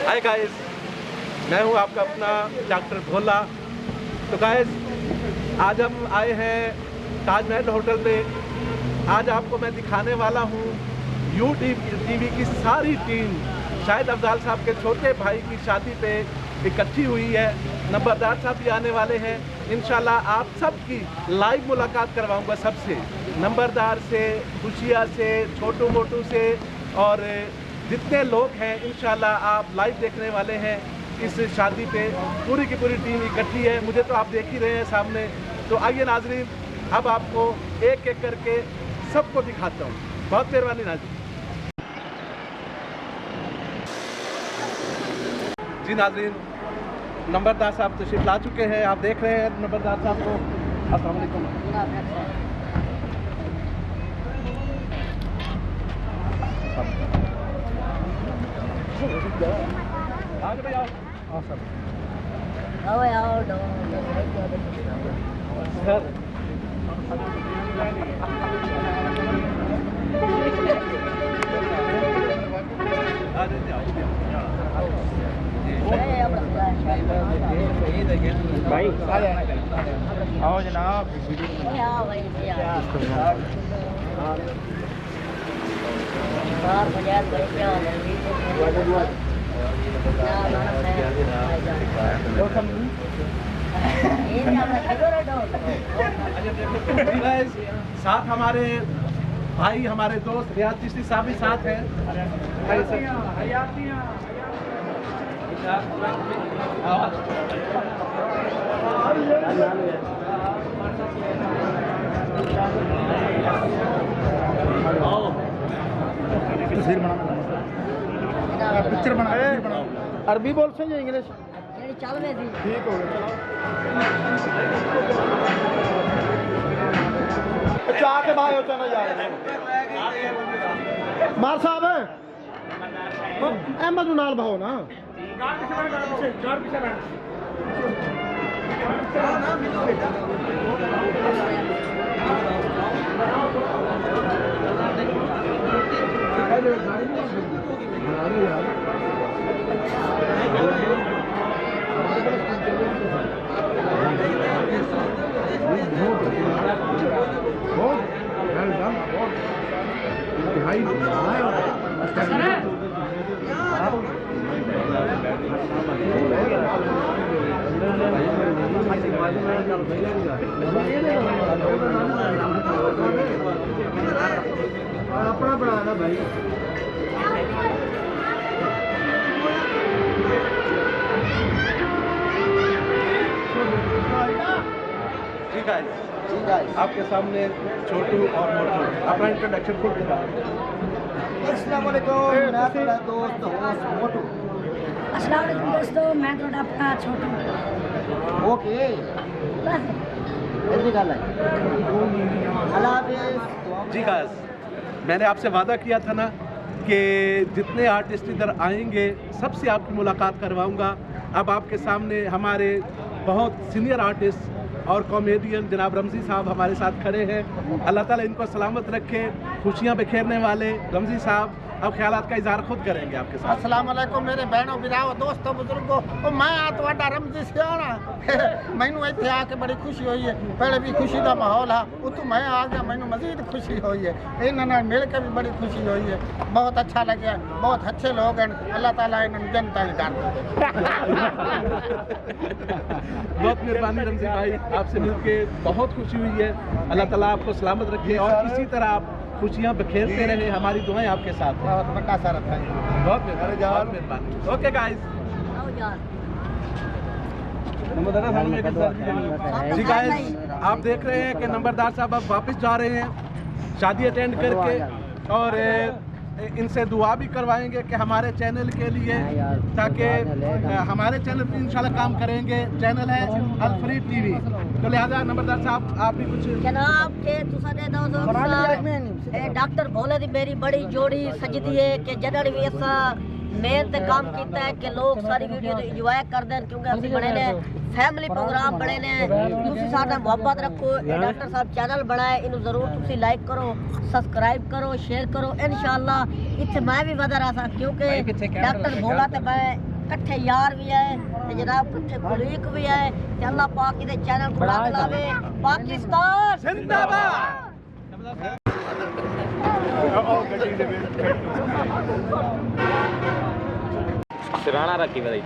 Hi guys, मैं हूं आपका अपना डॉक्टर भोला। तो गाइस, आज हम आए हैं ताजमहल होटल पे। आज आपको मैं दिखाने वाला हूं यूटीवी की सारी टीम शाहिद अफजाल साहब के छोटे भाई की शादी पे इकट्ठी हुई है। नंबरदार साहब भी आने वाले हैं। इंशाल्लाह आप सबकी लाइव मुलाकात करवाऊंगा सबसे, नंबरदार से, खुशिया से, छोटू मोटू से, और जितने लोग हैं इंशाल्लाह आप लाइव देखने वाले हैं इस शादी पे। पूरी की पूरी टीम इकट्ठी है। मुझे तो आप देख ही रहे हैं सामने। तो आइए नाजरीन, अब आपको एक एक करके सबको दिखाता हूँ। बहुत मेहरबानी नाजरीन। जी नाजरीन, नंबरदार साहब तशरीफ ला चुके हैं। आप देख रहे हैं नंबरदार साहब को। अस्सलाम वालेकुम। आगे भाई आओ। सर भाई आओ जनाब। साथ हमारे भाई, हमारे दोस्त रियाज चिश्ती साहब भी साथ हैं। तस्वीर बनाना, पिक्चर बनाओ। अरबी बोल से या इंग्लिश? चल रही थी। ठीक हो गया। चाह के भाई होता ना यार। मार साहब अहमद नाल भाओ ना। अपना बनाना भाई। ठीक है, आपके सामने छोटू और मोटू। अपना इंट्रोडक्शन खुद दिखा। अस्सलाम वालेकुम, मैं तेरा दोस्त मोटू। अस्सलाम वालेकुम दोस्तों, मैं थोड़ा अपना छोटू। ओके, जल्दी कर ले। अल्लाह हाफिज़। जी गाइस, मैंने आपसे वादा किया था ना कि जितने आर्टिस्ट इधर आएंगे सबसे आपकी मुलाकात करवाऊंगा। अब आपके सामने हमारे बहुत सीनियर आर्टिस्ट और कॉमेडियन जनाब रमज़ी साहब हमारे साथ खड़े हैं। अल्लाह ताला इनको सलामत रखे। खुशियाँ बिखेरने वाले रमज़ी साहब अब ख्यालात का इजहार खुद करेंगे आपके साथ। अस्सलाम वालेकुम मेरे बहनों बिराओ दोस्तों बुजुर्गों। मैं तुहाडा रमज़ी से आना मैनू इत्थे आके बड़ी खुशी हुई है। पहले भी खुशी का माहौल है, उतों मैं आ गया, मैनू मजीद खुशी हुई है। इन्हां नाल मिल के भी बड़ी खुशी हुई है। बहुत अच्छा लगे, बहुत अच्छे लोग हैं। अल्लाह ताला इन्हां जनता ही कर। बहुत मेहरबानी रमज़ी भाई, आपसे मिलके बहुत खुशी हुई है। अल्लाह ताला आपको सलामत रखे और इसी तरह आप खुशियाँ बिखेरते रहे। हमारी दुआएं आपके साथ हैं। बहुत बड़ा सारा था। बहुत मेहरबानी। ओके गाइस, जी गाइस, आप देख रहे हैं कि नंबरदार साहब अब वापस जा रहे हैं शादी अटेंड करके, और इनसे दुआ भी करवाएंगे कि हमारे चैनल के लिए, ताकि हमारे चैनल पर इंशाल्लाह काम करेंगे। चैनल है अल फरीद टीवी। तो लिहाजा नंबरदार साहब आप भी कुछ जनाब के डॉक्टर भोले दी मेरी बड़ी जोड़ी सजदी है कि जिन्होंने भी ऐसा मेहनत काम किया है कि लोग सारी वीडियो इंजॉय कर दें, क्योंकि असं बने ने फैमिली प्रोग्राम बने ने। तुसी साडा मोहब्बत रखो। डॉक्टर साहब चैनल बनाए, इन्हू जरूर तुसी लाइक करो, सब्सक्राइब करो, शेयर करो। इंशाअल्लाह इत्थे मैं भी वधा रहा था, क्योंकि डॉक्टर भोला ते मैं इकट्ठे यार भी है ते जनाब इकट्ठे कुलीक भी है ते अल्लाह पाक दे चैनल को लाभ लावे। पाकिस्तान जिंदाबाद। सिराना रखी बताई